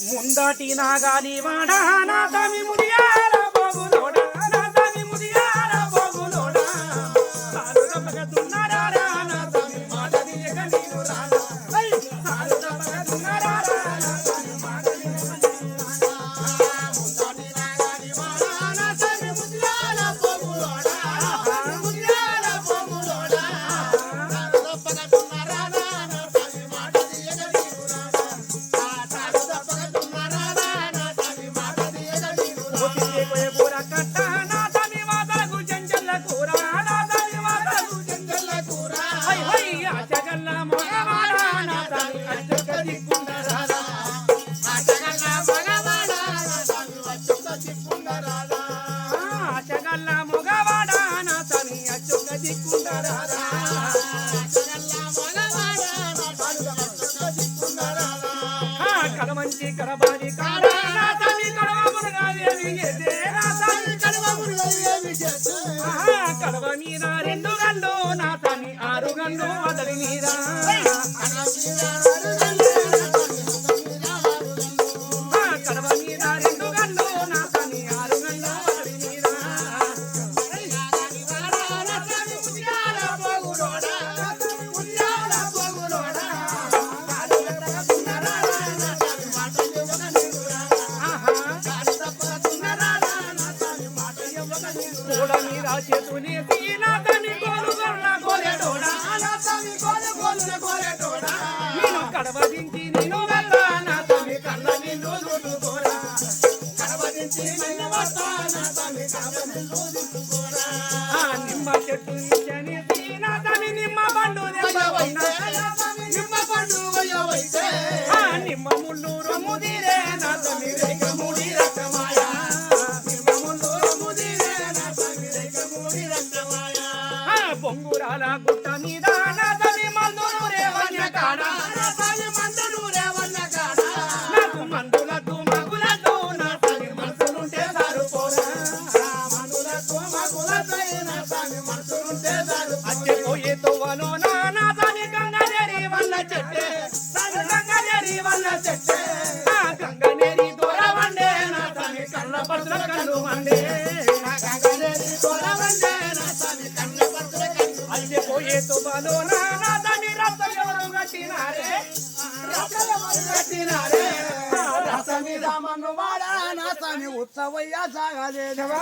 ముందటి నాగాలి వాడా నా తమి ముదియాల పోగులోడా నా తమి ముదియాల పోగులోడా సాలు తప్పగతున్నారా నా తమి మాట దియక నీరు రానా సాలు తప్పగతున్నారా నా తమి మాట దియక నీరు రానా ముందటి నాగాలి వాడా నా తమి ముదియాల పోగులోడా ముదియాల పోగులోడా సాలు తప్పగతున్నారా నా తమి మాట దియక నీరు రానా సాలు తప్పగతున్నారా నా తమి మాట దియక నీరు రానా కూర కట్ట నా తమి మాతకు చెంచల్ల కూర నా తమి మాతకు చెంచల్ల కూర హై హై ఆచగల్ల మగవాడా నా తమి అచ్చక దిక్కుందరాలా ఆచగల్ల మగవాడా నా తమి అచ్చక దిక్కుందరాలా ఆచగల్ల మగవాడా నా తమి అచ్చక దిక్కుందరాలా ఆచగల్ల మగవాడా నా తమి అచ్చక దిక్కుందరాలా కడమంచి కడబారి కాడా నా తమి కడవమురుగా ఏమి చేసే నా తమి కడవమురుగా ఏమి చేసే కడవ మీద 2 గండు నా తమి 6 గండు వదలి మీద కడవ మీద 2 గండు నా తమి 6 గండు వదలి మీద ముత్యాల పోగులోడా ముత్యాల పోగులోడా కూడా మీద చేతునేసి నా తని గోలు గొర్ల గోలెటోడా నా తని గోలు గోలున గోలెటోడా నేను కడవదించి నిన్ను వల్ల నా తని కళ్ళ నిన్ను చూసుకోరా కడవదించి నిన్ను వస్తా నా తని కళ్ళ నిన్ను చూసుకోరా నిమ్మ చెట్టు ఇచ్చనేసి నా తని నిమ్మ పండు దెబ్బవైనా నిమ్మ పండు వయ్యవైతే నిమ్మ ముళ్ళు రొమ్ముదిరే నా తని రేగ ముడి రకమాయా బొంగురాల గుట్ట మీద నా తమి మందులు రేవన్న కాడ నా తమి మందులు రేవన్న కాడ నాకు మందులతో మగులతో నా తమి మనసులుంటే సరిపోరా మందులతో మగులతో నా తమి మనసులుంటే సరిపోరా అచ్చే పోయే తోవలో నా తమి గంగనేరి వల్ల చెట్టే గంగనేరి వల్ల చెట్టే గంగనేరి దూర వండే నా తమి కళ్ళ పడుతుల కళ్ళు వండే గంగనేరి దూర వండే నా తమి కళ్ళ అల్లె పోయే తుబలో నా తమి రసయోరు గట్టినారే రసయోరు గట్టినారే రసమి రామను వాడా నా తమి ఉత్సవయ్య సాగలేదవా